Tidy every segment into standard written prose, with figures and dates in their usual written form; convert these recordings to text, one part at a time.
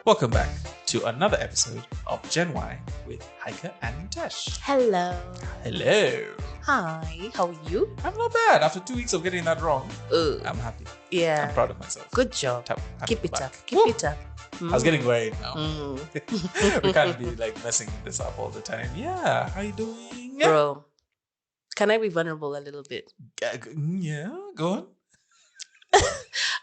Welcome back to another episode of Gen Y with Haika and Mutesh. Hello. Hello. Hi. How are you? I'm not bad. After 2 weeks of getting that wrong, I'm happy. Yeah. I'm proud of myself. Good job. Happy Keep to it be up. back. Keep Woo! it up. I was getting worried now. We can't Mm. be like messing this up all the time. Yeah. How you doing? Bro, can I be vulnerable a little bit? Yeah. Go on.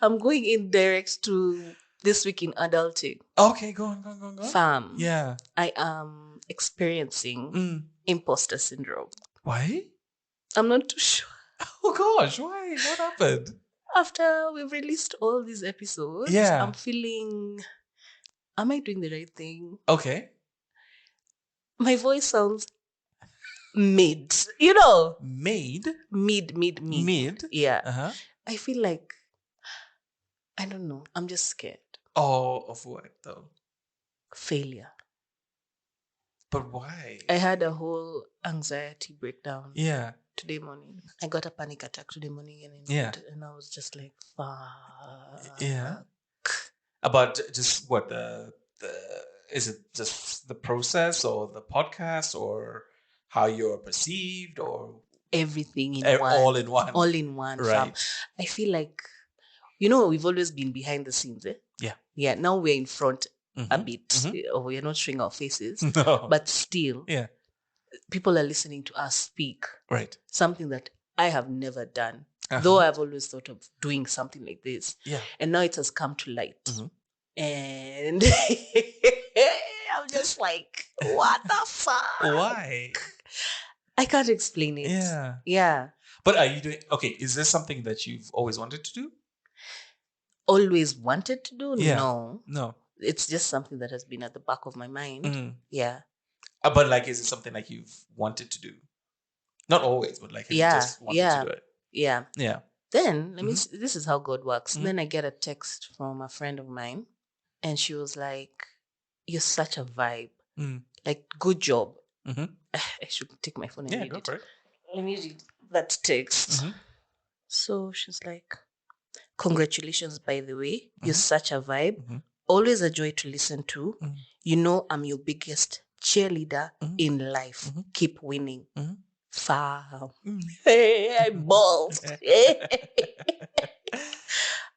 I'm going in direct to this week in adulting. Okay. Go on. Fam. Yeah. I am experiencing imposter syndrome. Why? I'm not too sure. Oh gosh. Why? What happened? After we've released all these episodes, Yeah. I'm feeling, am I doing the right thing? Okay. My voice sounds mid. You know? Mid. Mid. Yeah. Uh-huh. I feel like, I don't know. I'm just scared. Oh, of what though? Failure. But why? I had a whole anxiety breakdown Yeah. today morning. I got a panic attack today morning and I was just like, fuck. Yeah. About just what the is it just the process or the podcast or how you're perceived or Everything in one. all in one? All in one. Right. Fam. I feel like, we've always been behind the scenes, eh? Yeah. Yeah. Now we're in front a Mhm. bit, or we're not showing our faces, No. but still, Yeah. people are listening to us speak. Right. Something that I have never done, Uh-huh. though I've always thought of doing something like this. Yeah. And now it has come to light. Mhm. And I'm just like, what the fuck? Why? I can't explain it. Yeah. Yeah. But are you doing okay? Is this something that you've always wanted to do? Always wanted to do? Yeah. No. It's just something that has been at the back of my mind. Mhm. Yeah. But like, is it something like you've wanted to do? Not always, but like, have you just wanted to do it? Yeah. Yeah. Then this is how God works. Mhm. Then I get a text from a friend of mine, and she was like, "You're such a vibe. Like, good job." Mhm. I should take my phone and Yeah, read go it. for it. Let me read that text. Mhm. So she's like, "Congratulations, by the way. You're Mhm. such a vibe. Mhm. Always a joy to listen to. Mhm. You know I'm your biggest cheerleader Mhm. in life. Mhm. Keep winning." Mhm. Fam. Mm. Hey, I bawled.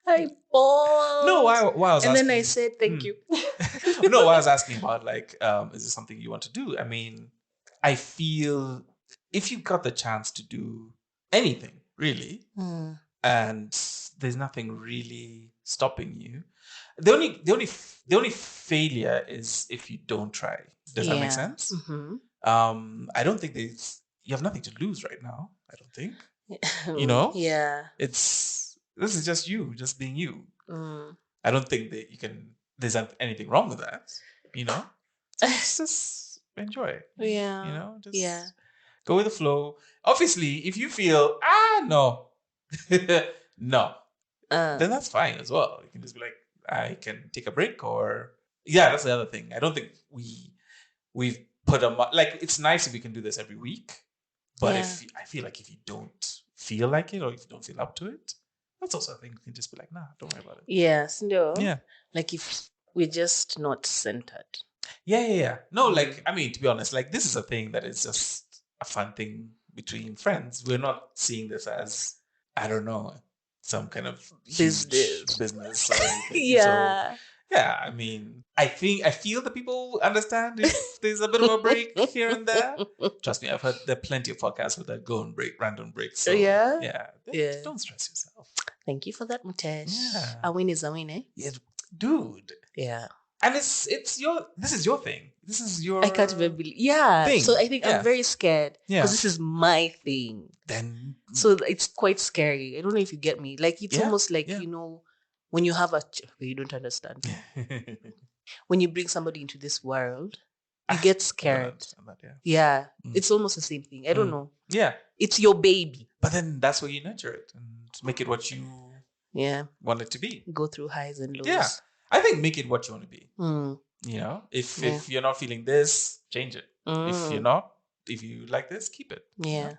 I bawled. No, why I was And asking. then I said, thank you. No, why I was asking about like, is this something you want to do? I mean, I feel if you got the chance to do anything, really, and there's nothing really stopping you, the only failure is if you don't try. Does that make sense? I don't think you have nothing to lose right now. I don't think. Yeah. This is just you, just being you. Mm. I don't think that there's anything wrong with that, So just enjoy. Yeah. Just go with the flow. Obviously, if you feel no, no, then that's fine as well. You can just be like, I can take a break, or that's the other thing. I don't think we've put like, it's nice if we can do this every week, but if I feel like if you don't feel like it or if you don't feel up to it, that's also a thing. You can just be like, nah, don't worry about it. Yes, no. Yeah. Like if we're just not centered. Yeah. No, like, I mean, to be honest, like, this is a thing that is just a fun thing between friends. We're not seeing this as, I don't know, some kind of huge business or anything. Yeah. So, yeah, I mean, I feel that people understand if there's a bit of a break here and there. Trust me, I've heard there are plenty of podcasts where that go on random breaks. So, Yeah. Don't stress yourself. Thank you for that, Mutesh. Yeah. A win is a win, eh? Yeah, dude. Yeah. And this is your thing. This is your I can't even believe. Yeah. thing. So I think I'm very scared because this is my thing. Then so it's quite scary. I don't know if you get me. Like it's almost like when you have you don't understand. When you bring somebody into this world, you get scared. Yeah. It's almost the same thing. I don't know. Yeah. It's your baby. But then that's where you nurture it and make it what you want it to be. Go through highs and lows. Yeah. I think make it what you want to be. If you're not feeling this, change it. If you like this, keep it. Yeah.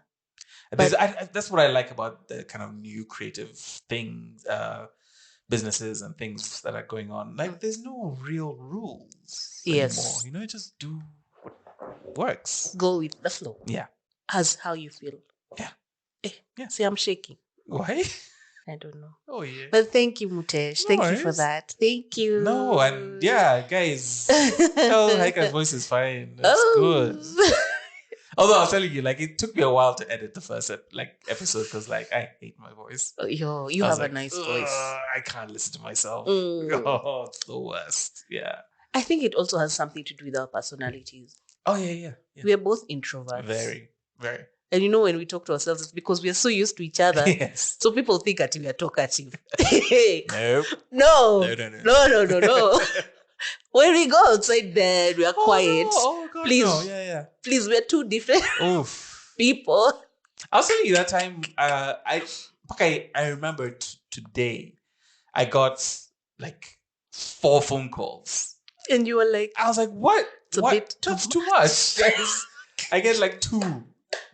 But that's what I like about the kind of new creative things, businesses and things that are going on. Like, there's no real rules Yes. anymore. You just do what works. Go with the flow. Yeah. As how you feel. Yeah. Yeah. See, I'm shaking. Why? I don't know. Oh, yeah. But thank you, Mutesh. Thank you for that. Thank you. No, and guys, Haika's voice is fine. It's good. Although I was telling you, it took me a while to edit the first episode because I hate my voice. You have a nice voice. I can't listen to myself. Oh, it's the worst. Yeah. I think it also has something to do with our personalities. Oh yeah. We are both introverts. Very, very. And when we talk to ourselves, it's because we are so used to each other. Yes. So people think that we are talkative. Nope. No. When we go outside there, we are quiet. Oh God, please, no. Yeah. Please, we're two different people. I was telling you that time. I remember today. I got 4 phone calls, and you were like, I was like, what? That's too much. I get 2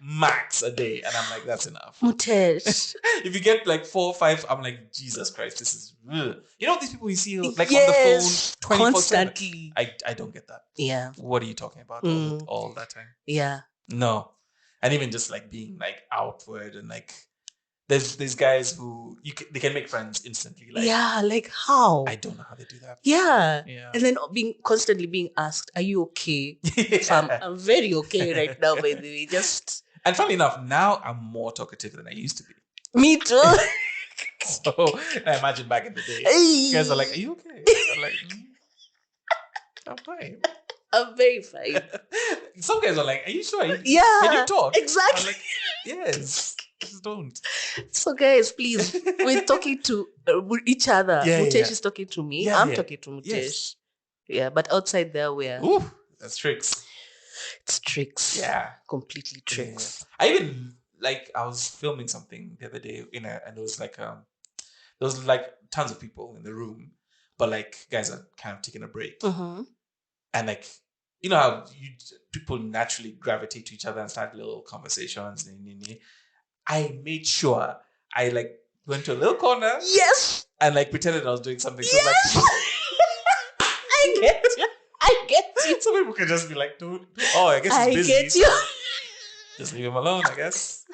max a day, and I'm like, that's enough. Mutesh. If you get 4 or 5, I'm like, Jesus Christ, this is these people you see on the phone 24/7. Constantly. I don't get that. Yeah. What are you talking about all that time? Yeah. No. And even just being outward and there's guys who they can make friends instantly. How? I don't know how they do that. Yeah. And then constantly being asked, "Are you okay?" I'm very okay right now, by the way. And funny enough, now I'm more talkative than I used to be. Me too. So I imagine back in the day, guys are like, "Are you okay?" I'm like, "I'm fine. I'm very fine." Some guys are like, "Are you sure? Can you talk?" Exactly. I'm like, "Yes." Just don't. So guys, please, we're talking to each other. Mutesh is talking to me. I'm talking to Mutesh. Yes. Yeah, but outside there, we're... Ooh, that's tricks. It's tricks. Yeah. Completely tricks. Yeah. I even, I was filming something the other day, and there was there was tons of people in the room, but guys are kind of taking a break. Mm-hmm. And you know how people naturally gravitate to each other and start little conversations. I made sure I went to a little corner. Yes. And pretended I was doing something. Yes. So I get you. Some people could just be like, "Don't." Oh, I guess he's busy. I get you. So just leave him alone, I guess.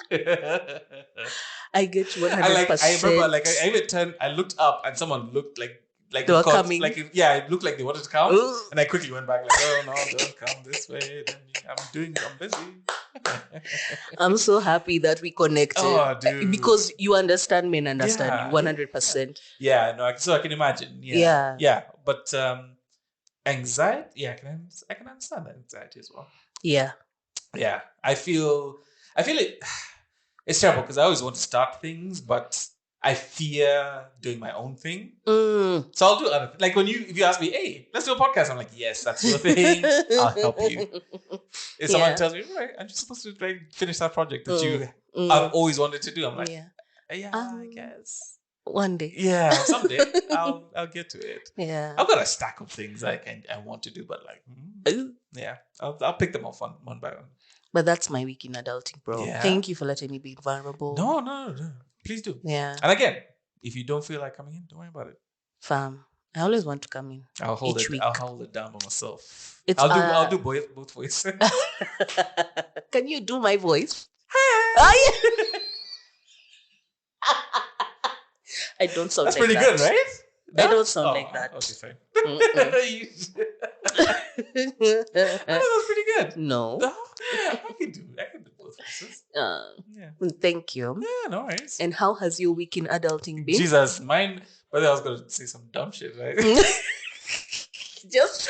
I get you 100%. I remember, I even turned. I looked up, and someone looked like they were coming. It looked like they wanted to come. Ooh. And I quickly went back, "Oh no, don't come this way. I'm busy." I'm so happy that we connected. Oh, dude. Because you understand me and understand you 100%. Yeah, no, so I can imagine. Yeah. But anxiety, I can understand that anxiety as well. Yeah. Yeah. I feel it. It's terrible because I always want to start things, but I fear doing my own thing. So I'll do other things. If you ask me, "Hey, let's do a podcast," I'm like, "Yes, that's your thing. I'll help you." If someone tells me, "Right, I'm just supposed to finish that project that you I've always wanted to do," I'm like, I guess one day. Yeah, someday I'll get to it. Yeah, I've got a stack of things I want to do, but yeah, I'll pick them off one by one. But that's my week in adulting, bro. Yeah. Thank you for letting me be vulnerable. No. Please do. Yeah. And again, if you don't feel like coming in, don't worry about it. Fam, I always want to come in. I'll hold it down by myself. It's I'll do both voices. Can you do my voice? I don't sound That's like that. That's pretty good, right? I don't sound like that. Okay, fine. That's pretty good. No. I can do both voices. Yeah. Thank you. Yeah, no worries. And how has your week in adulting been? Jesus, mine. But I was going to say some dumb shit, right? Just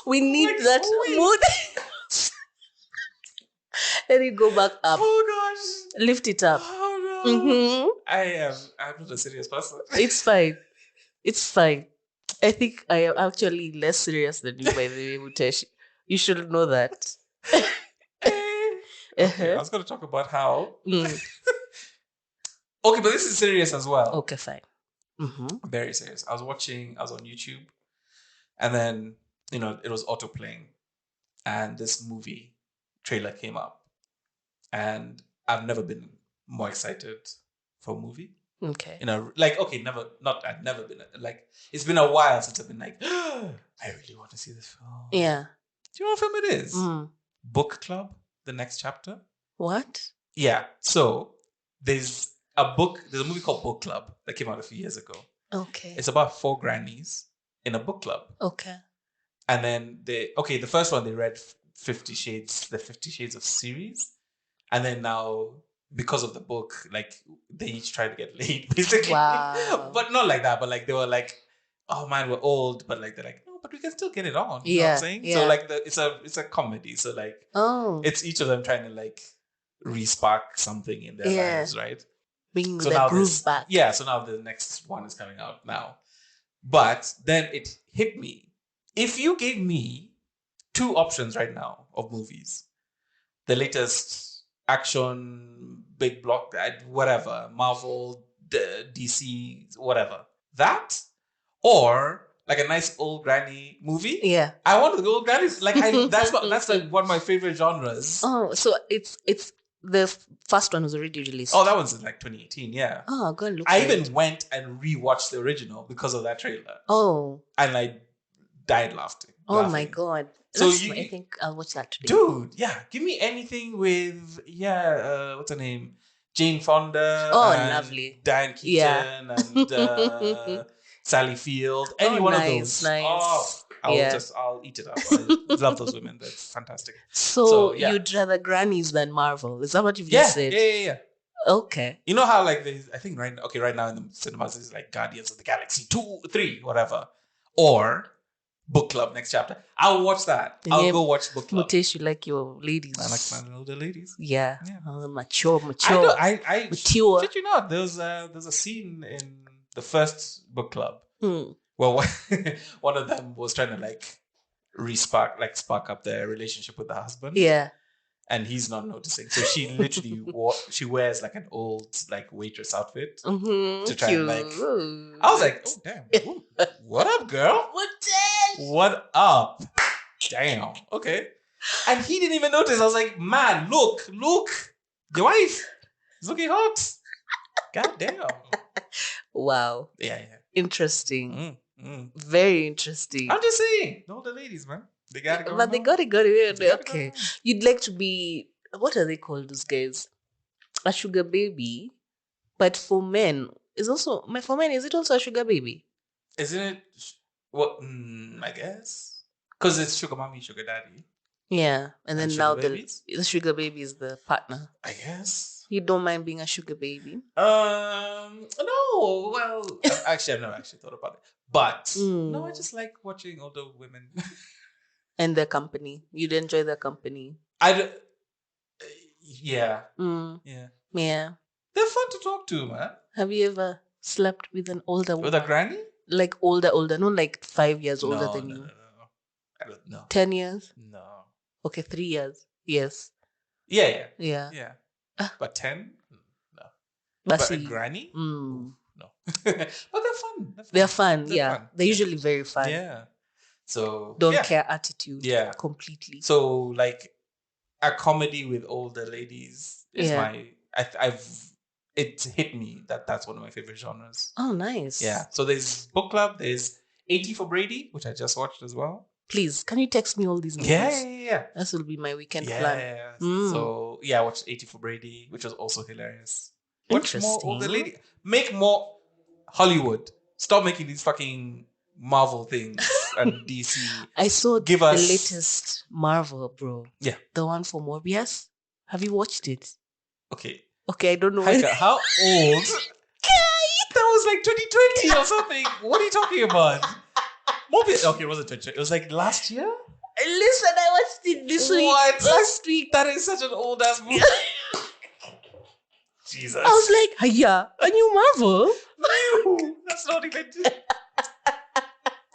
we need that mood. Let it go back up. Oh gosh. Lift it up. Oh no. Mm-hmm. I'm not a serious person. It's fine. It's fine. I think I am actually less serious than you, by the way, Mutesh. You should know that. Okay, I was going to talk about how. Okay, but this is serious as well. Okay, fine. Mm-hmm. Very serious. I was on YouTube, and then it was auto playing, and this movie trailer came up, and I've never been more excited for a movie. Okay. You know, like, okay, I've never been, like, it's been a while since I've been like, I really want to see this film. Yeah. Do you know what film it is? Book Club, The Next Chapter. What? Yeah. So there's a movie called Book Club that came out a few years ago. Okay. It's about 4 grannies in a book club. Okay. And then the first one they read the 50 Shades of series. And then now, because of the book, like, they each try to get laid, basically. Wow. But not like that, but like they were like, oh man, we're old, but like they're like, no, but we can still get it on. You know what I'm saying? Yeah. So like it's a comedy. So like it's each of them trying to like re-spark something in their lives, right? Bring the groove back. Yeah, so now the next one is coming out now. But then it hit me. If you gave me 2 options right now of movies, the latest action, big block, whatever, Marvel, DC, whatever, that, or like a nice old granny movie. Yeah, I want the old grannies. Like that's like one of my favorite genres. Oh, so it's the first one was already released. Oh, that was in like 2018. Yeah. Oh, go and look. I even went and rewatched the original because of that trailer. Oh. And I died laughing. Oh my god. So I think I'll watch that today. Dude, yeah. Give me anything with what's her name? Jane Fonda. Oh, lovely. Diane Keaton and Sally Field. Any one of those. Nice. Oh, I'll eat it up. I love those women. That's fantastic. So you'd rather grannies than Marvel? Is that what you've just said? Yeah. Okay. You know how like I think right now in the cinemas is like Guardians of the Galaxy 2, 3, whatever. Or Book Club, Next Chapter. I'll watch that. I'll go watch Book Club. Mutesh, you like your ladies. I like my older ladies. Yeah. Mature. I mature. Shit you not. There's a scene in the first Book Club where one of them was trying to like spark up their relationship with the husband. Yeah. And he's not noticing. So she literally she wears like an old like waitress outfit to try and like. I was like, oh damn, what up, girl? What up? Damn. Okay. And he didn't even notice. I was like, man, look, your wife is looking hot. God damn. Wow. Yeah. Interesting. Very interesting. I'm just saying, all the ladies, man. They got it going But they got it. Okay. You'd like to be, what are they called, those guys? A sugar baby. But for men, is it also a sugar baby? Isn't it? What? I guess. Because it's sugar mommy, sugar daddy. Yeah. And then now the sugar baby is the partner. I guess. You don't mind being a sugar baby? No. Well, actually, I've never actually thought about it. But no, I just like watching older women. And their company. You'd enjoy their company. Yeah. Yeah. They're fun to talk to, man. Have you ever slept with an older woman? With a granny? Like older, not like 5 years older than you. No. I don't know. 10 years? No. Okay, 3 years. Yes. Yeah. But 10? No. But a granny? No. But they're fun. They're fun. They're usually very fun. Yeah. So don't care attitude. Yeah. Completely. So like a comedy with older ladies is it hit me that's one of my favorite genres. Oh, nice. Yeah. So there's Book Club, there's 80 for Brady, which I just watched as well. Please, can you text me all these movies? Yeah. This will be my weekend plan. Yeah. So I watched 80 for Brady, which was also hilarious. Watch more older lady. Make more Hollywood. Stop making these fucking Marvel things and DC. I saw the latest Marvel, bro. Yeah. The one for Morbius. Have you watched it? Okay, I don't know. Haika, how old? That was like 2020 or something. What are you talking about? Morbius. Okay, it wasn't 2020. It was like last year? Listen, I watched it this week. What? Last week. That is such an old ass movie. Jesus. I was like, yeah, a new Marvel? No, that's not even...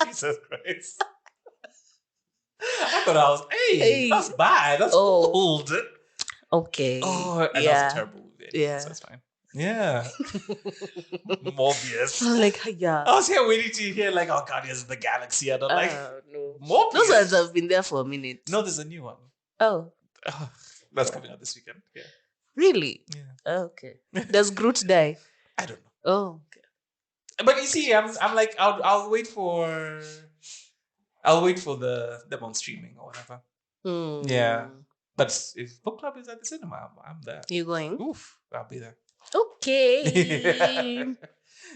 Jesus Christ. I thought I was, hey, that's bad. That's old. Okay. Oh, and that was a terrible movie. Yeah. So that's fine. Yeah. Morbius. I was like, yeah. I was here waiting to hear like, oh, Guardians of the Galaxy. And I'm like, no. Morbius. Those ones have been there for a minute. No, there's a new one. Oh. That's coming out this weekend. Yeah. Really? Yeah. Okay. Does Groot die? I don't know. Oh. But you see, I'm like I'll wait for them on streaming or whatever. Yeah. But if book club is at the cinema, I'm there. You going? Oof, I'll be there. Okay.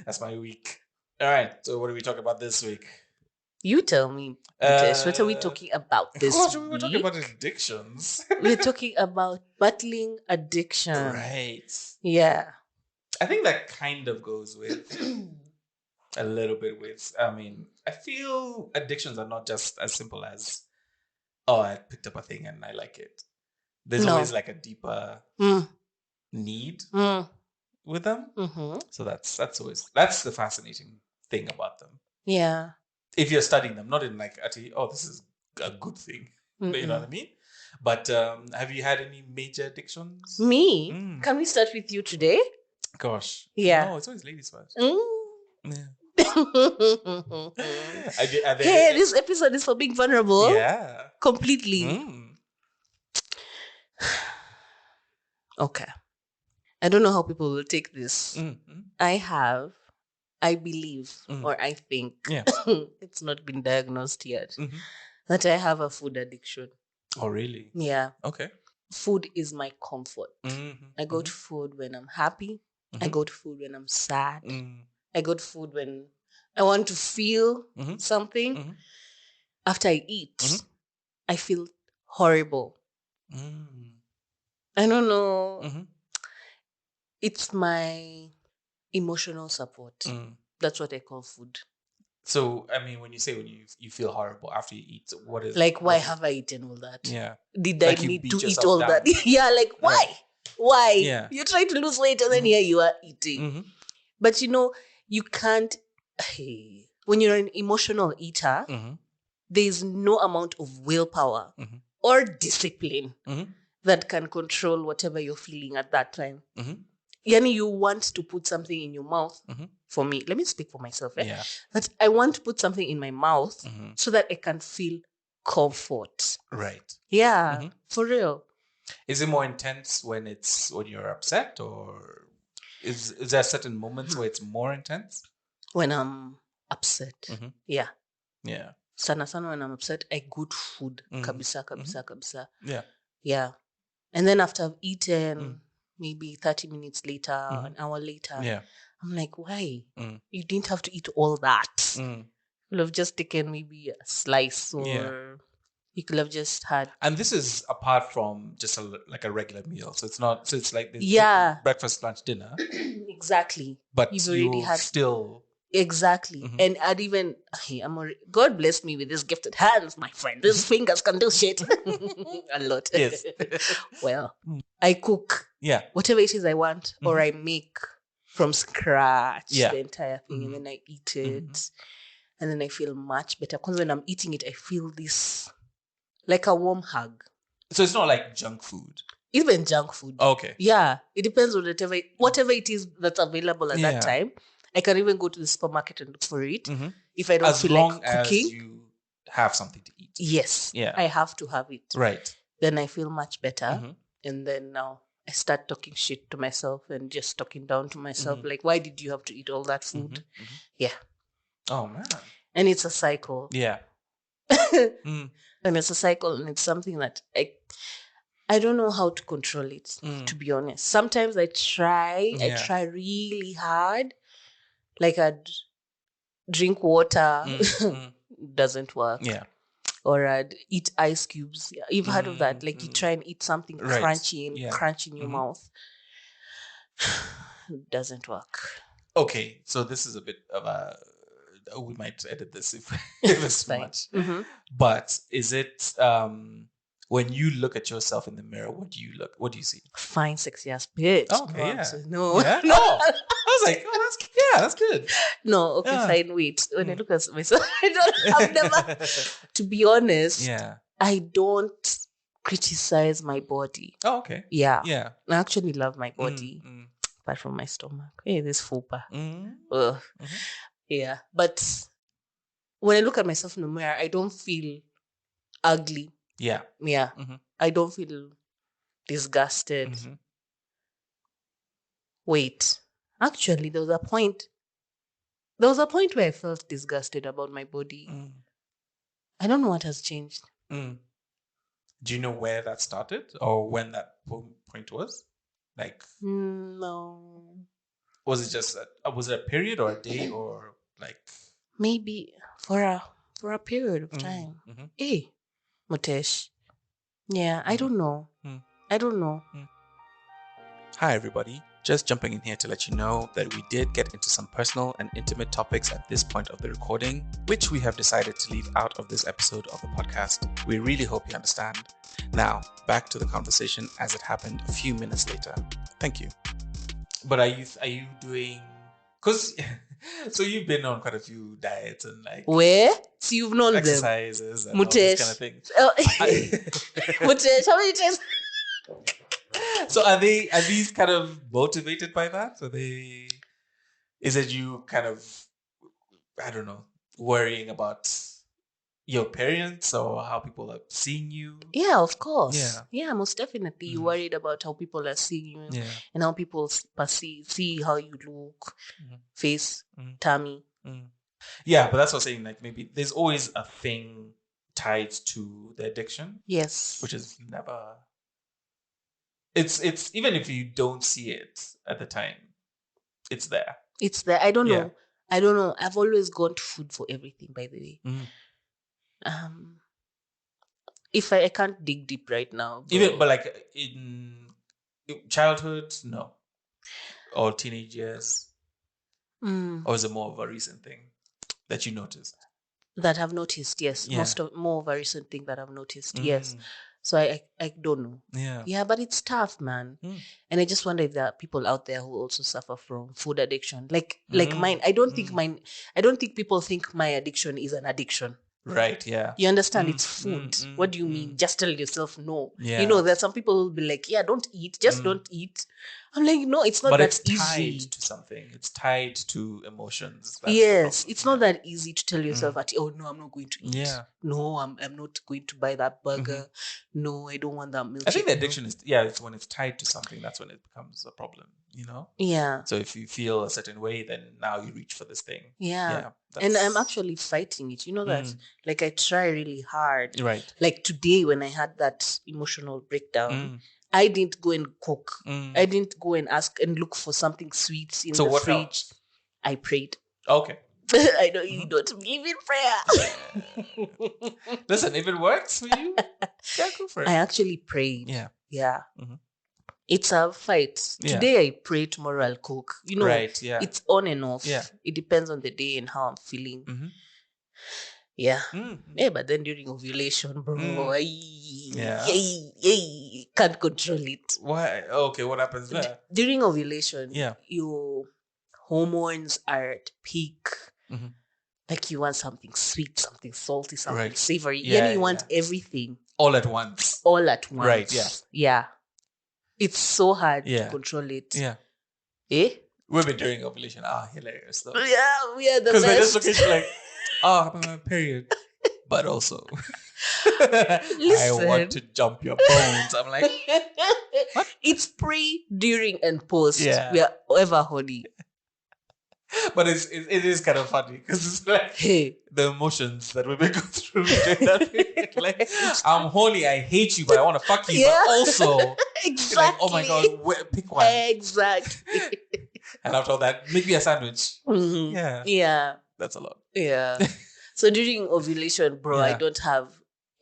That's my week. All right. So what are we talking about this week? You tell me, Mutesh, what are we talking about this gosh, week? we were talking about addictions. We're talking about battling addiction. Right. Yeah. I think that kind of goes with a little bit with, I mean, I feel addictions are not just as simple as, oh, I picked up a thing and I like it. There's always like a deeper need with them. So that's the fascinating thing about them. Yeah. If you're studying them, not in like, actually, oh, this is a good thing. You know what I mean? But have you had any major addictions? Me? Can we start with you today? Gosh. Yeah. No, it's always ladies first. Yeah. Hey, this episode is for being vulnerable. Yeah. Completely. Okay. I don't know how people will take this. I believe, or I think, it's not been diagnosed yet, that I have a food addiction. Oh, really? Yeah. Okay. Food is my comfort. I go to food when I'm happy. I go to food when I'm sad. I go to food when I want to feel something. After I eat, I feel horrible. I don't know. It's my emotional support. That's what I call food. So, I mean, when you feel horrible after you eat, what is like? Why have I eaten all that? Yeah. Did I need to eat all that? Yeah, like why? Right. Why? Yeah. You're trying to lose weight and then here you are eating. But you can't. Hey, when you're an emotional eater, there's no amount of willpower or discipline that can control whatever you're feeling at that time. Yani, you want to put something in your mouth. For me, let me speak for myself. Yeah. That I want to put something in my mouth so that I can feel comfort. Right. Yeah, for real. Is it more intense when you're upset, or is there certain moments where it's more intense? When I'm upset. Yeah. Yeah. Sana when I'm upset, I go to food. Kabisa. Yeah. Yeah. And then after I've eaten, maybe 30 minutes later, an hour later, I'm like, why? You didn't have to eat all that. You could have just taken maybe a slice, or you could have just had. And this is apart from just like a regular meal. So it's not. So it's like this breakfast, lunch, dinner. Exactly. But you've already had still. Exactly. And I'd even, God bless me with these gifted hands, my friend. These fingers can do shit. A lot. Yes. Well, I cook. Yeah. Whatever it is I want, or I make from scratch the entire thing, and then I eat it. And then I feel much better. Because when I'm eating it, I feel this, like a warm hug. So it's not like junk food. Even junk food. Okay. Yeah. It depends on whatever it is that's available at that time. I can even go to the supermarket and look for it if I don't feel like cooking. As you have something to eat. Yes. Yeah. I have to have it. Right. Then I feel much better. And then now I start talking shit to myself and just talking down to myself. Like, why did you have to eat all that food? Yeah. Oh, man. And it's a cycle. Yeah. And it's a cycle, and it's something that I don't know how to control it, to be honest. Sometimes I try really hard. Like I'd drink water, doesn't work. Yeah. Or I'd eat ice cubes. You've heard of that. Like you try and eat something crunchy and crunch in your mouth. Doesn't work. Okay, so this is a bit of a... we might edit this if it's too much. But is it... when you look at yourself in the mirror, what do you see? Fine, sexy ass bitch. Oh, okay, yeah. No. Yeah? No. I was like, oh, that's good. No, okay, fine, wait. When I look at myself, I've never, to be honest, I don't criticize my body. Oh, okay. Yeah. Yeah. I actually love my body, apart from my stomach. Hey, this fupa. Yeah. But when I look at myself in the mirror, I don't feel ugly. Yeah. Yeah. I don't feel disgusted. Wait. Actually, there was a point. There was a point where I felt disgusted about my body. I don't know what has changed. Do you know where that started or when that point was? Like, No. Was it just was it a period or a day or like? Maybe for a period of time. Hey, Mutesh. Yeah, I don't know. I don't know. Hi, everybody. Just jumping in here to let you know that we did get into some personal and intimate topics at this point of the recording, which we have decided to leave out of this episode of the podcast. We really hope you understand. Now, back to the conversation as it happened a few minutes later. Thank you. But are you doing? Because so you've been on quite a few diets and like where? So you've known exercises them. and all this kind of thing. Mutesh, how many times? So are these kind of motivated by that? Is it you kind of, I don't know, worrying about your appearance or how people are seeing you? Yeah, of course. Yeah, most definitely. You're worried about how people are seeing you and how people see how you look, face, tummy. Yeah, but that's what I'm saying. Like maybe there's always a thing tied to the addiction. Yes. Which is never. It's even if you don't see it at the time, it's there. It's there. I don't know. I've always gone to food for everything, by the way. If I can't dig deep right now, bro. Even but like in childhood, no, or teenage years, or is it more of a recent thing that you noticed? That I've noticed, yes. More of a recent thing that I've noticed, yes. So I don't know. Yeah, but it's tough, man. And I just wonder if there are people out there who also suffer from food addiction, like mine. I don't think people think my addiction is an addiction. Right, yeah. You understand? It's food. What do you mean? Just tell yourself no. Yeah. You know, there's some people who will be like, yeah, don't eat. Just don't eat. I'm like, no, it's not that easy. But it's tied to something. It's tied to emotions. Yes, it's not that easy to tell yourself that, oh, no, I'm not going to eat. Yeah. No, I'm not going to buy that burger. No, I don't want that milkshake. I think the addiction is, it's when it's tied to something, that's when it becomes a problem, you know? Yeah. So if you feel a certain way, then now you reach for this thing. Yeah. And I'm actually fighting it. You know that, like, I try really hard. Right. Like today when I had that emotional breakdown, I didn't go and cook. I didn't go and ask and look for something sweet in the fridge. Helped? I prayed. Okay. I know you don't believe in prayer. Listen, if it works for you, yeah, go for it. I actually prayed. Yeah. It's a fight. Yeah. Today I pray, tomorrow I'll cook. You know, it's on and off. Yeah. It depends on the day and how I'm feeling. Yeah. Yeah, but then during ovulation, bro, can't control it. Why? Okay, what happens there? During ovulation, your hormones are at peak. Like you want something sweet, something salty, something savory. Yeah, you want everything. All at once. All at once. Right, yeah. Yeah. It's so hard to control it. Yeah. Eh? Women during ovulation are hilarious though. Yeah, we are the best. Because they just look at you like, oh, I'm on my period. But also, I want to jump your bones. I'm like, what? It's pre, during, and post. Yeah. We are ever horny. But it is kind of funny because it's like the emotions that women go through during that period. Like, I'm horny, I hate you, but I want to fuck you. But also, exactly. Like, oh my God, pick one. Exactly. And after all that, make me a sandwich. Yeah. Yeah. That's a lot. Yeah. So during ovulation, bro, I don't have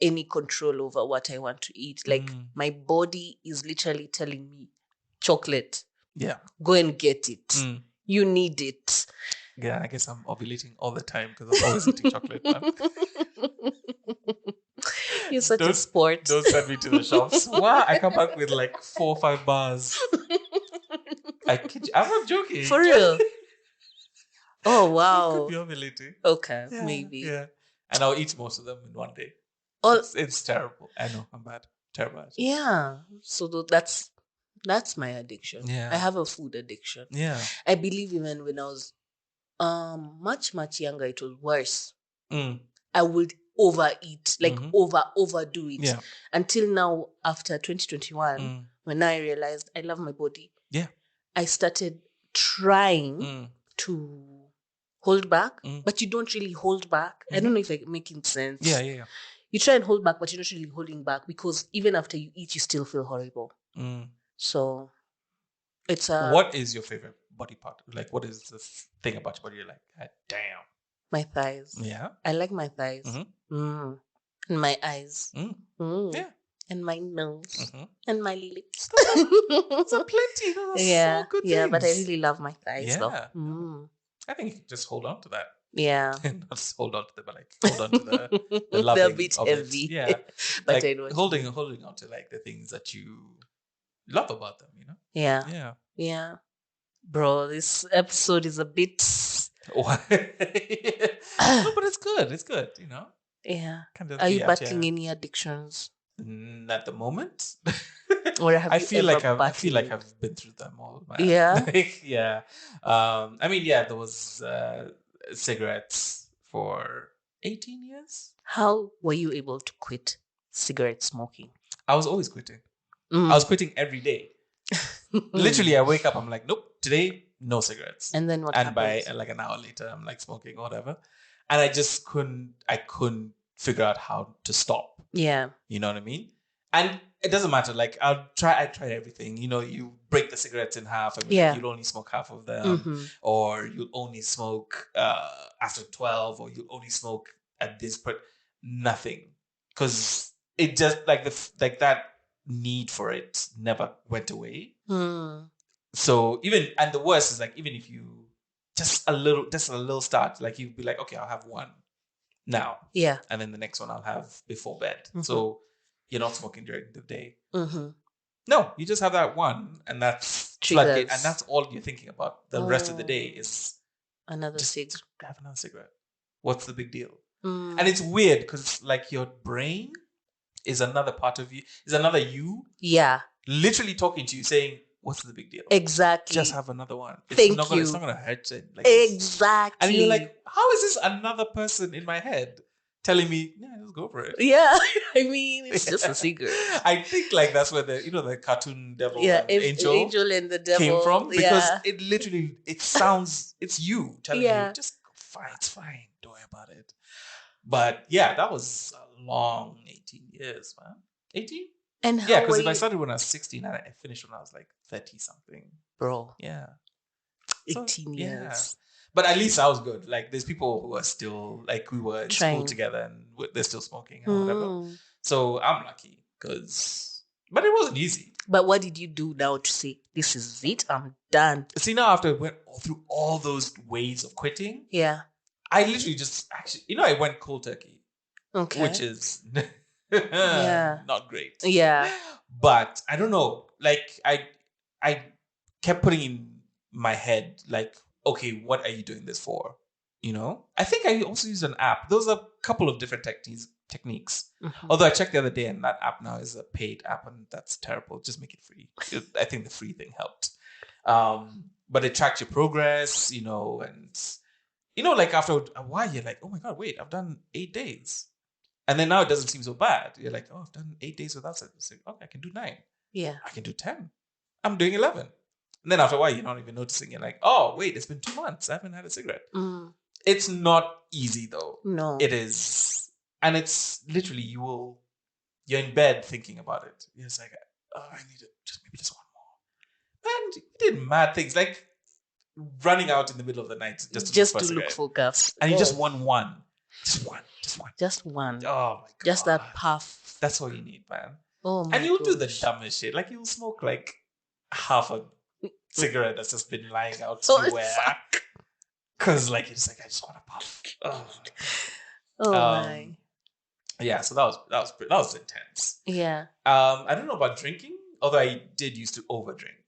any control over what I want to eat. Like, my body is literally telling me, chocolate. Yeah. Go and get it. You need it. Yeah, I guess I'm ovulating all the time because I'm always eating chocolate. You're such a sport. Don't send me to the shops. Wow, I come back with like 4 or 5 bars. I kid you. I'm not joking. For real? Oh, wow. I could be ovulating. Okay, maybe. Yeah. And I'll eat most of them in one day. It's terrible. I know, I'm bad. Terrible. Actually. Yeah. So that's my addiction. Yeah. I have a food addiction. Yeah. I believe even when I was much, much younger, it was worse. I would overeat, like overdo it. Yeah. Until now, after 2021, when I realized I love my body. Yeah. I started trying to hold back, but you don't really hold back. I don't know if I'm making sense. Yeah. You try and hold back, but you're not really holding back because even after you eat, you still feel horrible. So it's what is your favorite body part? Like, what is the thing about your body you're like, God damn? My thighs. Yeah. I like my thighs. And my eyes. Yeah. And my nose. And my lips. That's a plenty. Those yeah. so good yeah, things. but I really love my thighs Yeah. though. I think you can just hold on to that. Yeah. Not just hold on to them, but like hold on to the loving They're a bit of heavy. it. Yeah. But like I know holding on to like the things that you love about them, you know? Yeah. Yeah. Yeah. Bro, this episode is a bit No, but it's good. It's good, you know? Yeah. Kind of Are you battling any addictions? At the moment. Or have I you feel ever I feel like battled? I've been through them all, man. Yeah. Yeah. I mean, yeah, there was cigarettes for 18 years. How were you able to quit cigarette smoking? I was always quitting. I was quitting every day. Literally, I wake up, I'm like, nope, today, no cigarettes. And then what and happens? by like an hour later, I'm like smoking or whatever. And I just couldn't figure out how to stop. Yeah. You know what I mean? And it doesn't matter. Like I tried everything. You know, you break the cigarettes in half. I mean, like, you'll only smoke half of them, or you'll only smoke after 12, or you'll only smoke at this point. Nothing, because it just like that need for it never went away. So and the worst is like even if you just a little start, like you'd be like, okay, I'll have one now. Yeah. And then the next one I'll have before bed. So you're not smoking during the day. No, you just have that one, and that's floodgate, and that's all you're thinking about. The rest of the day is another cig. Have another cigarette. What's the big deal? And it's weird because like your brain is another part of you, is another you. Yeah. Literally talking to you, saying, "What's the big deal? Exactly. Just have another one. It's not gonna hurt it." Like, exactly. And you're like, how is this another person in my head telling me, yeah, let's go for it? Yeah. I mean, it's just a cigarette. I think like that's where the cartoon devil and angel and the devil came from, because it literally it's you telling you, just fine, it's fine, don't worry about it. But yeah, that was a long 18 years, man. 18? And yeah, because if I started when I was 16 and I finished when I was like 30 something. Bro. Yeah. 18 years. Yeah. But at least I was good. Like there's people who are still like we were in school together and they're still smoking and whatever. So I'm lucky but it wasn't easy. But what did you do now to say, this is it, I'm done? See, now after I went through all those ways of quitting, yeah, I literally just I went cold turkey. Okay. Which is not great. Yeah. But I don't know. Like I kept putting in my head, like, okay, what are you doing this for? You know? I think I also use an app. Those are a couple of different techniques. Although I checked the other day and that app now is a paid app and that's terrible. Just make it free. I think the free thing helped. But it tracks your progress, and like after a while you're like, oh my God, wait, I've done 8 days. And then now it doesn't seem so bad. You're like, oh, I've done 8 days without it. Okay, I can do 9. Yeah. I can do 10. I'm doing 11. And then after a while, you're not even noticing. You're like, oh, wait, it's been 2 months. I haven't had a cigarette. It's not easy, though. No. It is. And it's literally, you're in bed thinking about it. You're just like, oh, I need maybe just one more. And you did mad things. Like running out in the middle of the night just to look for gas. And you just want one. Just one. Just one. Oh my God. Just that puff. That's all you need, man. Oh my God. And you'll do the dumbest shit. Like you'll smoke like half a cigarette that's just been lying out somewhere. Because like it's like I just want to puff. Oh my. Yeah, so that was intense. Yeah. I don't know about drinking, although I did used to overdrink.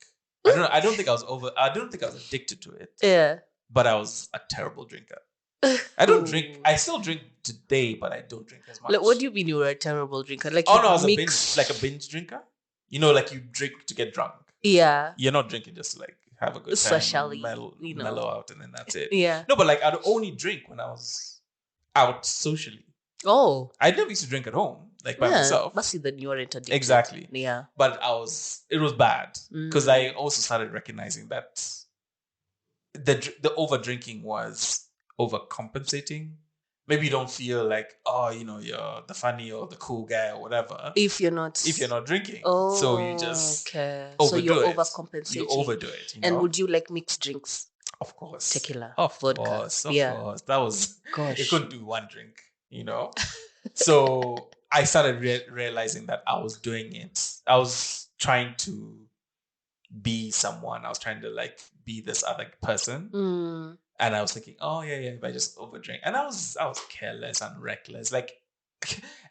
I don't think I was addicted to it. Yeah. But I was a terrible drinker. I don't drink. I still drink today, but I don't drink as much. Like, what do you mean you were a terrible drinker? Like, I was a binge drinker. Like you drink to get drunk. Yeah. You're not drinking just to like have a good time, socially, mellow out, and then that's it. Yeah. No, but like I'd only drink when I was out socially. Oh. I never used to drink at home, like by myself. But see, then you weren't addicted. Exactly. Yeah. But it was bad because I also started recognizing that the over drinking was overcompensating. Maybe you don't feel like, oh, you're the funny or the cool guy or whatever if you're not drinking. Oh, So you just okay. overdo So you're it. overcompensating. You overdo it. And would you like mixed drinks? Of course. Tequila, Of vodka. course. Of Yeah. course. That was Gosh. You couldn't do one drink, So I started realizing that I was doing it. I was trying to be someone. I was trying to like be this other person. And I was thinking, oh yeah, if I just overdrink. And I was careless and reckless. Like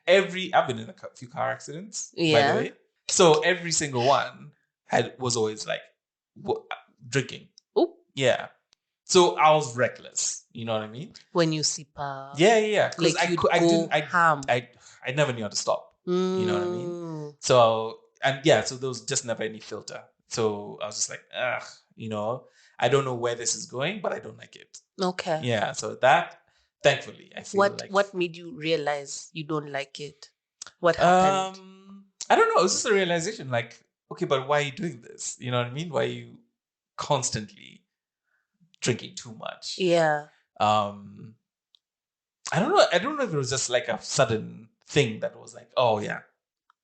I've been in a few car accidents, by the way. So every single one was always like drinking. Oh. Yeah. So I was reckless. You know what I mean? When you sip up. Yeah. Because like I never knew how to stop. You know what I mean? So so there was just never any filter. So I was just like, ugh, I don't know where this is going, but I don't like it. Okay. Yeah. So that, thankfully, I feel what made you realize you don't like it? What happened? I don't know. It was just a realization, like, okay, but why are you doing this? You know what I mean? Why are you constantly drinking too much? Yeah. I don't know. I don't know if it was just like a sudden thing that was like, oh yeah,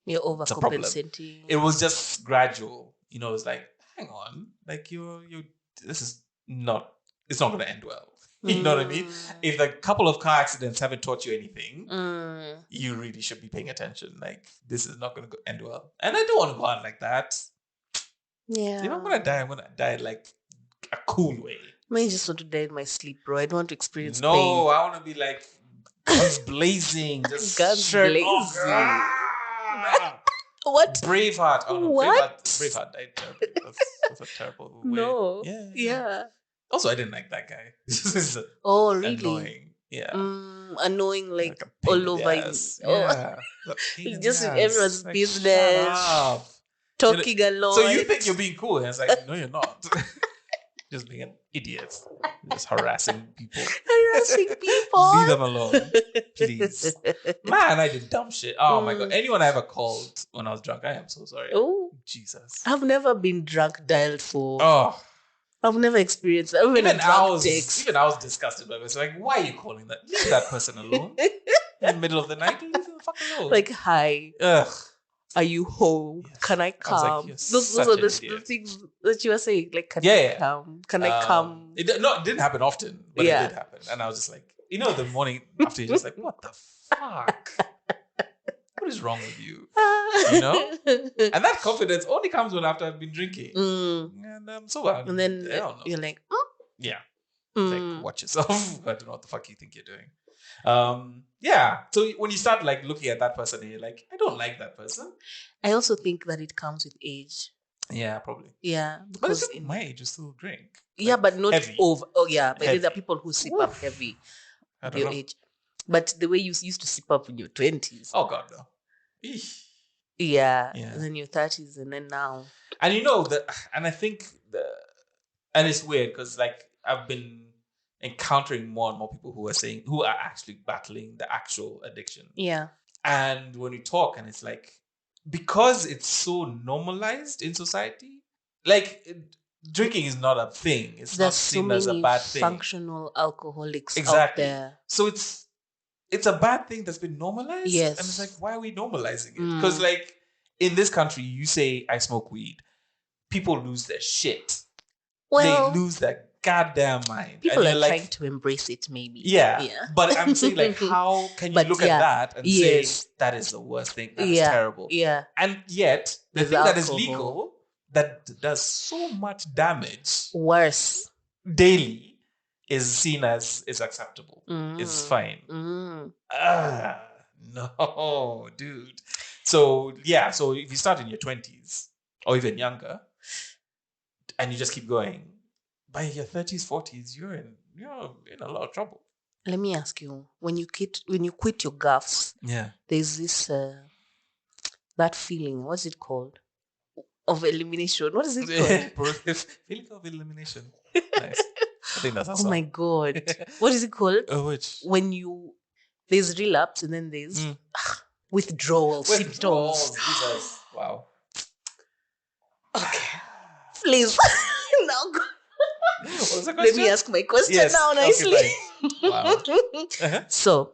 you're overcompensating. It was just gradual. It was like, hang on, like this is not. It's not going to end well. You know what I mean? If a couple of car accidents haven't taught you anything, you really should be paying attention. Like, this is not going to end well. And I don't want to go out like that. Yeah. If I'm going to die, I'm going to die like a cool way. I just want to die in my sleep, bro. I don't want to experience pain. No, I want to be like guns blazing. Just guns blazing. What? Braveheart. Oh, no, what? Braveheart died terribly. That's a terrible way. No. Yeah. Also, I didn't like that guy. Oh, really? Annoying. Yeah. Annoying, like all over. Yeah. Just in everyone's business. Shut up. Talking a lot. So you think you're being cool? And it's like, no, you're not. Just being an idiot. Just harassing people. Leave them alone, please. Man, I did dumb shit. Oh my God. Anyone I ever called when I was drunk, I am so sorry. Oh. Jesus. I've never been drunk dialed for. Oh. I've never experienced that. Even I was disgusted by this. Like, why are you calling that? Leave that person alone. In the middle of the night, leave them the fuck alone. Like, hi. Ugh. Are you home? Yes. Can I come? Those are the things that you were saying. Like, can I come? Can I come? It didn't happen often, but it did happen. And I was just like, the morning after, you're just like, what the fuck? What is wrong with you? And that confidence only comes when after I've been drinking. And I'm sober. And then you're like, yeah. Like, watch yourself. I don't know what the fuck you think you're doing. So when you start like looking at that person and you're like, I don't like that person. I also think that it comes with age. Yeah, probably. Yeah. But it's my age, you still drink. Yeah, but not heavy. over. Oh yeah, but there are people who sip up heavy at your age. But the way you used to sip up in your 20s. Oh God, no. Eesh. Yeah. And then your 30s and then now. And and I think and it's weird because like I've been encountering more and more people who are actually battling the actual addiction. Yeah. And when you talk and it's like, because it's so normalized in society, like drinking is not a thing. There's not seen as a bad thing. Functional alcoholics out there. So it's a bad thing that's been normalized. Yes. And it's like, why are we normalizing it? Because like in this country, you say I smoke weed, people lose their shit. Well, they lose their goddamn mind. People are trying to embrace it, maybe. Yeah. But I'm saying, like, how can you look at that and say that is the worst thing? That is terrible. Yeah. And yet, the thing that is legal that does so much damage worse daily is seen as is acceptable. It's fine. No, dude. So if you start in your 20s or even younger and you just keep going, by your 30s, 40s, you're in a lot of trouble. Let me ask you, when you quit your gaffs, there's this that feeling, what's it called? Of elimination. What is it called? Feeling of elimination. Nice. I think that's a song. Oh my God. What is it called? Which? When there's relapse and then there's withdrawal symptoms. Jesus. Wow. Okay. Please. Now go. What was the Let me question? ask my question Yes. now Okay, nicely. fine. Wow. So,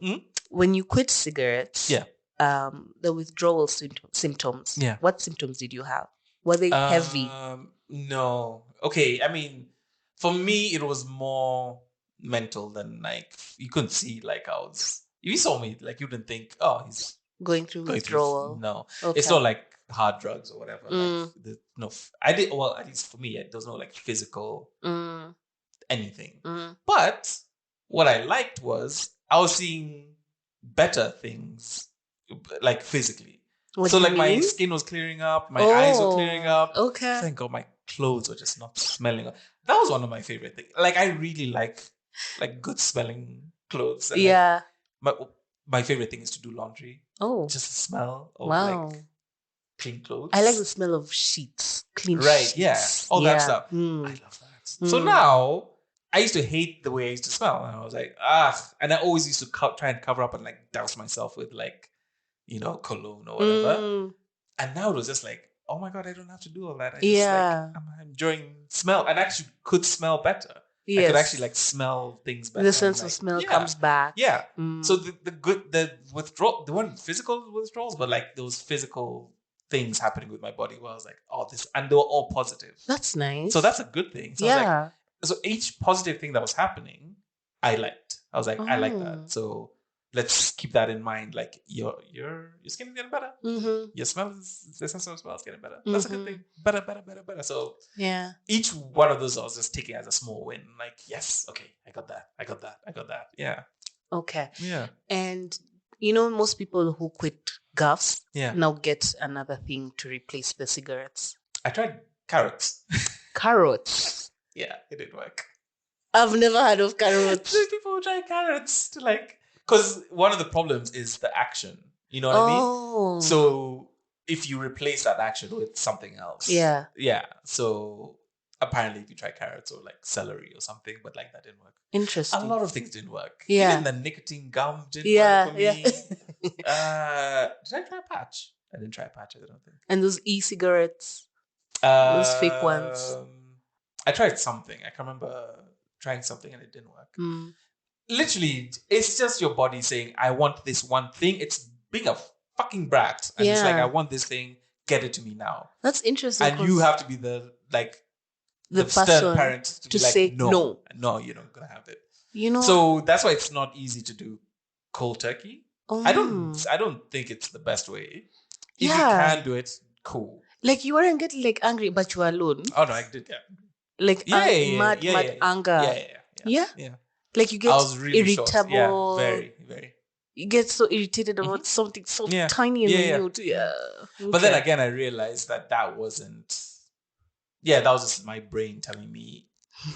when you quit cigarettes, Yeah. the withdrawal symptoms, Yeah. what symptoms did you have? Were they heavy? No. Okay. I mean, for me, it was more mental than like you couldn't see like I was. If you saw me, like you wouldn't think, oh, he's Going through going through. withdrawal? No, Okay. it's not like hard drugs or whatever. Like no, I did well. At least for me, there was no like physical anything. But what I liked was I was seeing better things, like physically. What So do you like my mean? skin was clearing up, my eyes were clearing up. Okay. Thank God my clothes were just not smelling. That was one of my favorite things. Like I really like good smelling clothes. And Yeah. like, my favorite thing is to do laundry. Oh. Just the smell of Wow. like clean clothes. I like the smell of sheets, clean right, sheets. yeah. All that stuff. I love that. So now I used to hate the way I used to smell. And I was like, and I always used to try and cover up and like douse myself with like, cologne or whatever. And now it was just like, oh my God, I don't have to do all that. I just like, I'm enjoying smell and actually could smell better. Yes. I could actually like smell things better. The sense of smell comes back. Yeah. So the withdrawal, they weren't physical withdrawals, but like those physical things happening with my body where I was like, oh, this, and they were all positive. That's nice. So that's a good thing. So I was like, so each positive thing that was happening, I liked. I was like, I like that. So let's keep that in mind. Like your skin is getting better. Your smell is the sense of smell is getting better. That's a good thing. Better. So yeah, each one of those I was just taking as a small win. Like, yes, okay, I got that. Yeah. Okay. Yeah. And most people who quit guffs now get another thing to replace the cigarettes. I tried carrots. Carrots? Yeah, it didn't work. I've never heard of carrots. People who try carrots to like, because one of the problems is the action. You know what I mean? So if you replace that action with something else. Yeah. So apparently if you try carrots or like celery or something, but like that didn't work. Interesting. A lot of things didn't work. Yeah. Even the nicotine gum didn't work for me. Did I try a patch? I didn't try a patch, I don't think. And those e-cigarettes? Those fake ones? I tried something. I can remember trying something and it didn't work. Literally, it's just your body saying, I want this one thing. It's being a fucking brat. And it's like, I want this thing. Get it to me now. That's interesting. And you have to be the person stern parent to be like, say no. No, you're not going to have it. So that's why it's not easy to do cold turkey. I don't think it's the best way. If you can do it, cool. Like you weren't getting like angry, but you were alone. Oh no, I did get like mad anger. Yeah. Like you get really irritable. Yeah, very, very. You get so irritated about something so tiny and minute. Yeah. Okay. But then again, I realized that wasn't. Yeah, that was just my brain telling me,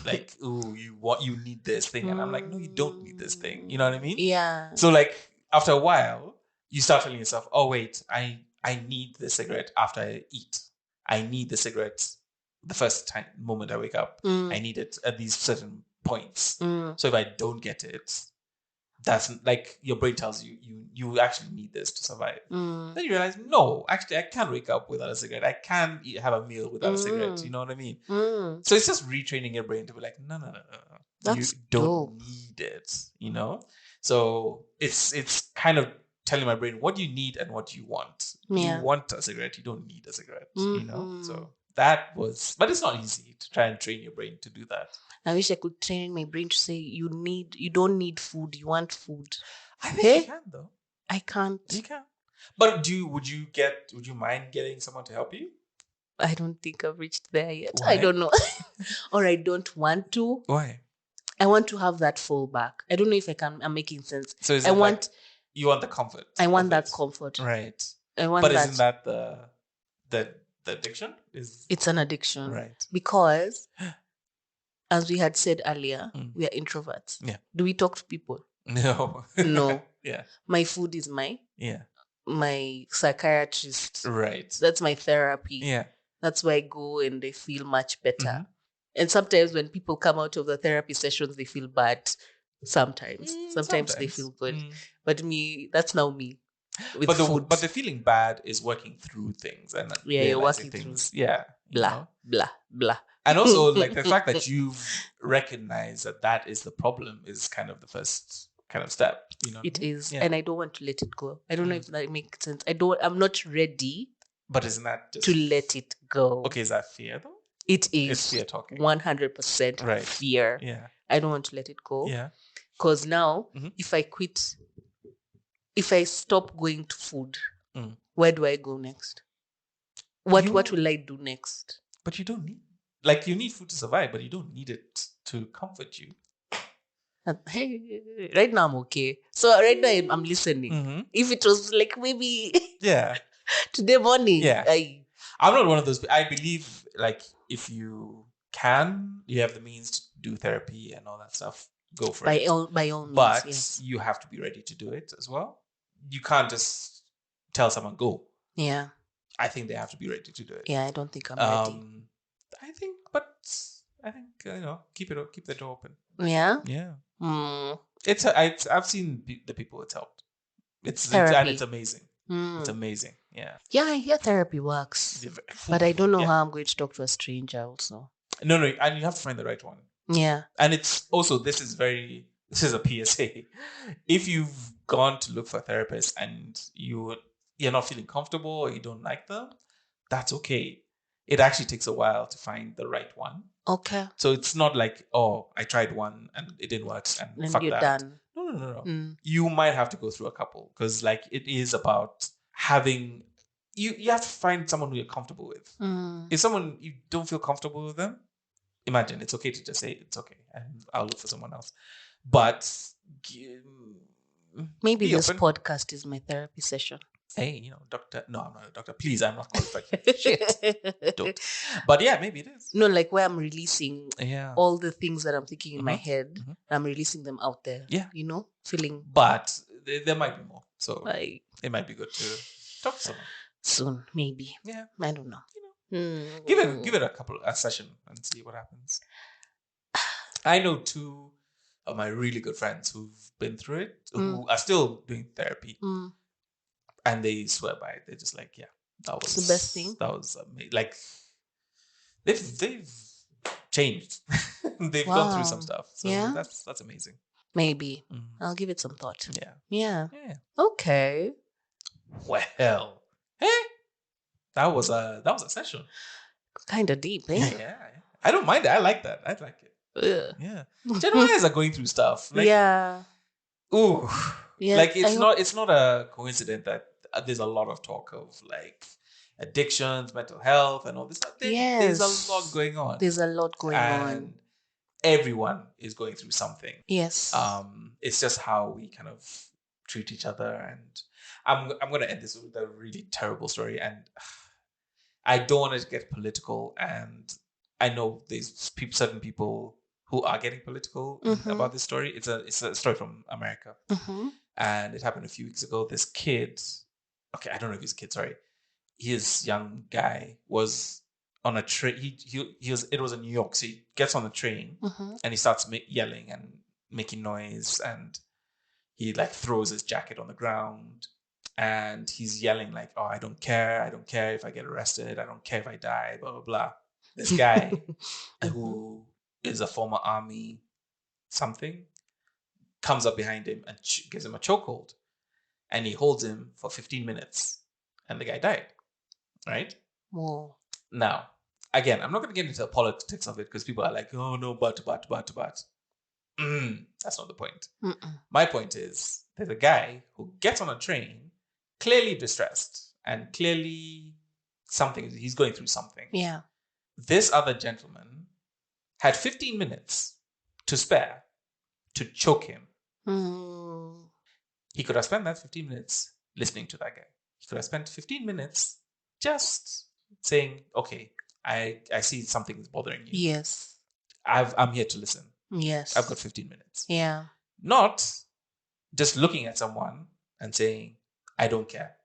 like, "Ooh, you need this thing," and I'm like, "No, you don't need this thing." You know what I mean? Yeah. So like after a while, you start telling yourself, "Oh wait, I need the cigarette after I eat. I need the cigarette the first moment I wake up. I need it at these certain points. So if I don't get it, that's like your brain tells you you actually need this to survive. Then you realize, no, actually I can't wake up without a cigarette. I can't have a meal without a cigarette. You know what I mean? So it's just retraining your brain to be like, no. You don't need it, So it's kind of telling my brain what you need and what you want. You want a cigarette, you don't need a cigarette, So that was, but it's not easy to try and train your brain to do that. I wish I could train my brain to say you don't need food, you want food. I think you can though. I can't. You can. But would you mind getting someone to help you? I don't think I've reached there yet. Why? I don't know. Or I don't want to. Why? I want to have that fallback. I don't know if I'm making sense. So you want the comfort. I want that comfort. Right. I want but isn't that the addiction? It's an addiction. Right. Because as we had said earlier, we are introverts. Yeah. Do we talk to people? No. No. Yeah. My food is my psychiatrist. Right. That's my therapy. Yeah. That's where I go and they feel much better. And sometimes when people come out of the therapy sessions, they feel bad. Sometimes they feel good. But that's now me. With food. But the feeling bad is working through things and you're working things. Yeah. Blah, blah, blah. And also, like, the fact that you've recognized that is the problem is kind of the first kind of step. You know, It is, Yeah. and I don't want to let it go. I don't know if that makes sense. I'm not ready But isn't that just to let it go. Okay, is that fear though? It It's is fear talking. 100% Right. fear. Yeah. I don't want to let it go. Yeah. Because now, Mhm. if I quit, if I stop going to food, Mm. where do I go next? What will I do next? But you don't need, like, you need food to survive, but you don't need it to comfort you. Hey, right now I'm okay. So right now I'm listening. Mm-hmm. If it was like maybe Yeah. today morning, Yeah. I'm not one of those. I believe, like, if you have the means to do therapy and all that stuff, go for it. By all means, But yes. you have to be ready to do it as well. You can't just tell someone go. Yeah. I think they have to be ready to do it. Yeah, I don't think I'm ready. I think, keep the door open. Yeah. Yeah. Mm. I've seen the people it's helped. It's Therapy. and it's amazing. Mm. It's amazing. Yeah. Yeah, I hear therapy works, but I don't know how I'm going to talk to a stranger. Also. No, and you have to find the right one. Yeah. And it's also, this is a PSA. If you've gone to look for a therapist and you're not feeling comfortable or you don't like them, that's okay. It actually takes a while to find the right one. Okay. So it's not like, oh, I tried one and it didn't work and fuck you're that. done. No. You might have to go through a couple, because, like, it is about having you have to find someone who you're comfortable with. If someone you don't feel comfortable with them, imagine, it's okay to just say it's okay and I'll look for someone else. But maybe this open. podcast is my therapy session. Hey, doctor. No, I'm not a doctor. Please, I'm not qualified. Shit. Don't. But yeah, maybe it is. No, like where I'm releasing all the things that I'm thinking in my head. I'm releasing them out there. Yeah. Feeling. But there might be more. So it might be good to talk to someone. Soon, maybe. Yeah. I don't know. Give it a session and see what happens. I know two of my really good friends who've been through it, who are still doing therapy, and they swear by it. They're just like, yeah, that was the best thing. That was amazing. Like, they've changed. They've gone through some stuff. So that's amazing. Maybe I'll give it some thought. Yeah. Okay. Well, hey, that was a session. Kind of deep, eh? Yeah. I don't mind it. I like that. I like it. Yeah. Genoese are going through stuff. Like, ooh. Yeah. Like, it's not a coincidence that there's a lot of talk of, like, addictions, mental health, and all this stuff. There's a lot going on. There's a lot going on. Everyone is going through something. Yes. It's just how we kind of treat each other. And I'm gonna end this with a really terrible story, and I don't want to get political, and I know there's certain people who are getting political about this story. It's a story from America, and it happened a few weeks ago. This kid, okay, I don't know if he's a kid. Sorry, his young guy was on a train. He was. It was in New York, so he gets on the train and he starts yelling and making noise, and he, like, throws his jacket on the ground. And he's yelling, like, oh, I don't care if I get arrested. I don't care if I die, blah, blah, blah. This guy who is a former army something comes up behind him and gives him a chokehold. And he holds him for 15 minutes. And the guy died. Right? Whoa. Now, again, I'm not going to get into the politics of it, because people are like, oh, no, but. That's not the point. My point is, there's a guy who gets on a train, clearly distressed, and clearly he's going through something. Yeah. This other gentleman had 15 minutes to spare to choke him. He could have spent that 15 minutes listening to that guy. He could have spent 15 minutes just saying, okay, I see something is bothering you. Yes. I'm here to listen. Yes. I've got 15 minutes. Yeah. Not just looking at someone and saying, I don't care.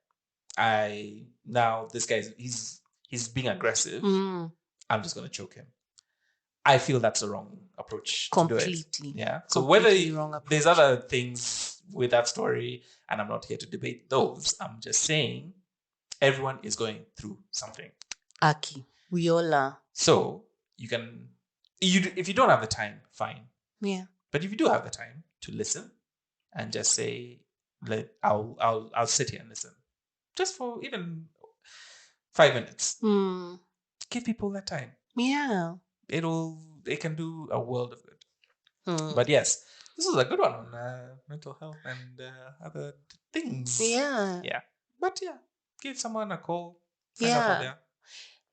Now this guy, he's being aggressive. I'm just going to choke him. I feel that's the wrong approach to do it. Completely. Yeah. So whether there's other things with that story, and I'm not here to debate those, I'm just saying everyone is going through something. Aki. We all are. So you can, if you don't have the time, fine. Yeah. But if you do have the time to listen and just say, I'll sit here and listen, just for even 5 minutes. Give people that time. Yeah. It can do a world of good. But yes, this was a good one on mental health and other things. Yeah. Yeah. But yeah, give someone a call. Find out how they are.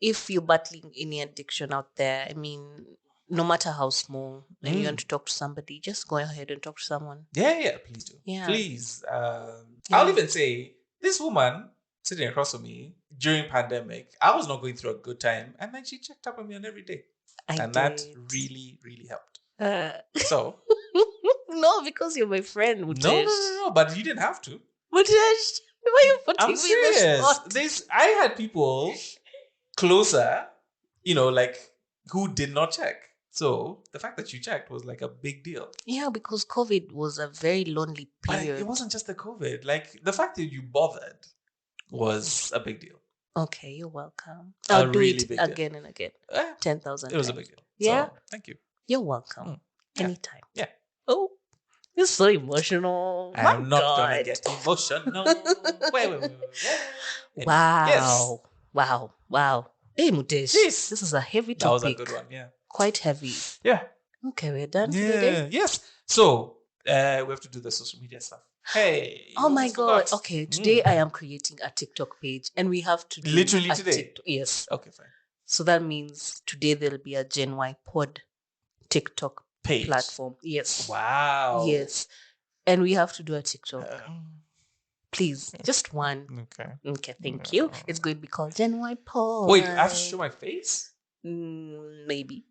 If you're battling any addiction out there, I mean, no matter how small, and you want to talk to somebody, just go ahead and talk to someone. Yeah, please do. Yeah. Please. I'll even say, this woman sitting across from me during pandemic, I was not going through a good time, and then she checked up on me on every day. That really, really helped. So no, because you're my friend, Mutesh. No, but you didn't have to. Mutesh, why are you putting me serious. in the spot? I had people closer, like, who did not check. So the fact that you checked was like a big deal. Yeah, because COVID was a very lonely period. But it wasn't just the COVID. Like, the fact that you bothered was a big deal. Okay, you're welcome. I'll do it again and again. 10,000 It was a big deal. Yeah. So, thank you. You're welcome. Anytime. Yeah. Oh, you're so emotional. I'm not going to get emotional. Wait. Wow. Yes. Wow. Hey, Mutesh. This is a heavy topic. That was a good one, yeah. Quite heavy. Yeah. Okay, we're done for the day. Yes. So, we have to do the social media stuff. Hey. Oh my God. Okay, today I am creating a TikTok page, and we have to do literally today? Yes. Okay, fine. So that means today there'll be a Gen Y Pod TikTok page platform. Yes. Wow. Yes. And we have to do a TikTok. Please, just one. Okay, thank you. It's going to be called Gen Y Pod. Wait, I have to show my face? Maybe.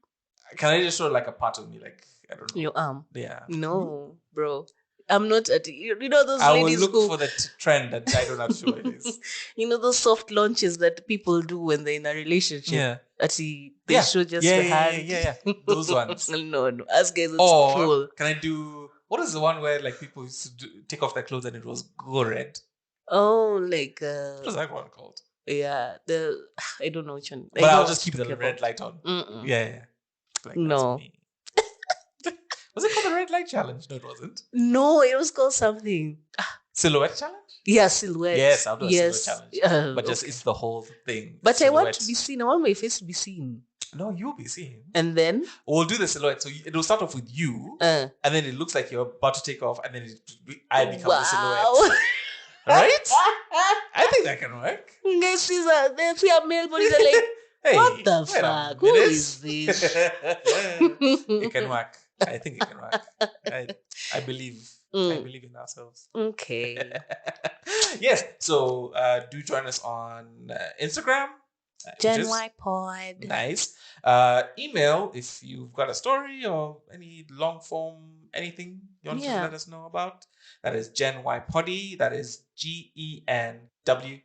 Can I just show like a part of me? Like, I don't know. Your arm? Yeah. No, bro. I'm not at those I ladies will look for the trend that I don't have to show my face. Those soft launches that people do when they're in a relationship. Yeah. They show just the hand. Yeah. Those ones. No. Us guys, it's cool. Can I do, what is the one where like people used to take off their clothes and it was go red? Oh, like what is that one called? Yeah, I don't know which one. But I'll just keep the red light on. Yeah. Like, no. Was it called the red light challenge? No, it wasn't. No, it was called something. Silhouette challenge? Yeah, silhouette. Yes, I'll do a silhouette challenge. But just it's the whole thing. But silhouette. I want to be seen. I want my face to be seen. No, you'll be seen. And then? We'll do the silhouette. So it'll start off with you. And then it looks like you're about to take off. And then I become the silhouette. Right? I think that can work. They see a male body, they're like, hey, what the fuck? Who is this? It can work. I think it can work. I believe. I believe in ourselves. Okay. Yes. So do join us on Instagram. Gen Y Pod. Nice. Email if you've got a story or any long form anything you want to let us know about. That is GenYPoddy. That is GenWhyPoddy.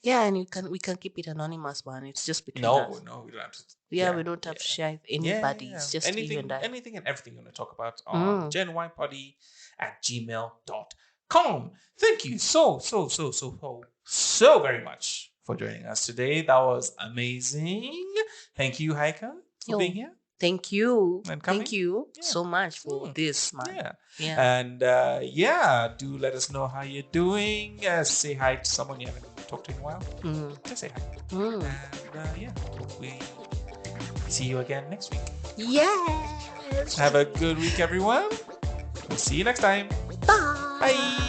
Yeah, and we can keep it anonymous, man. It's just between us. No, we don't have to. Yeah, we don't have to share with anybody. It's just anything, you and I. Anything and everything you want to talk about on GenYPoddy@gmail.com. Thank you so very much for joining us today. That was amazing. Thank you, Haika, for being here. Thank you. Thank you so much for this, man. Yeah. And do let us know how you're doing. Say hi to someone you haven't talked to in a while. Just say hi. And hope we see you again next week. Yes. Have a good week, everyone. We'll see you next time. Bye. Bye.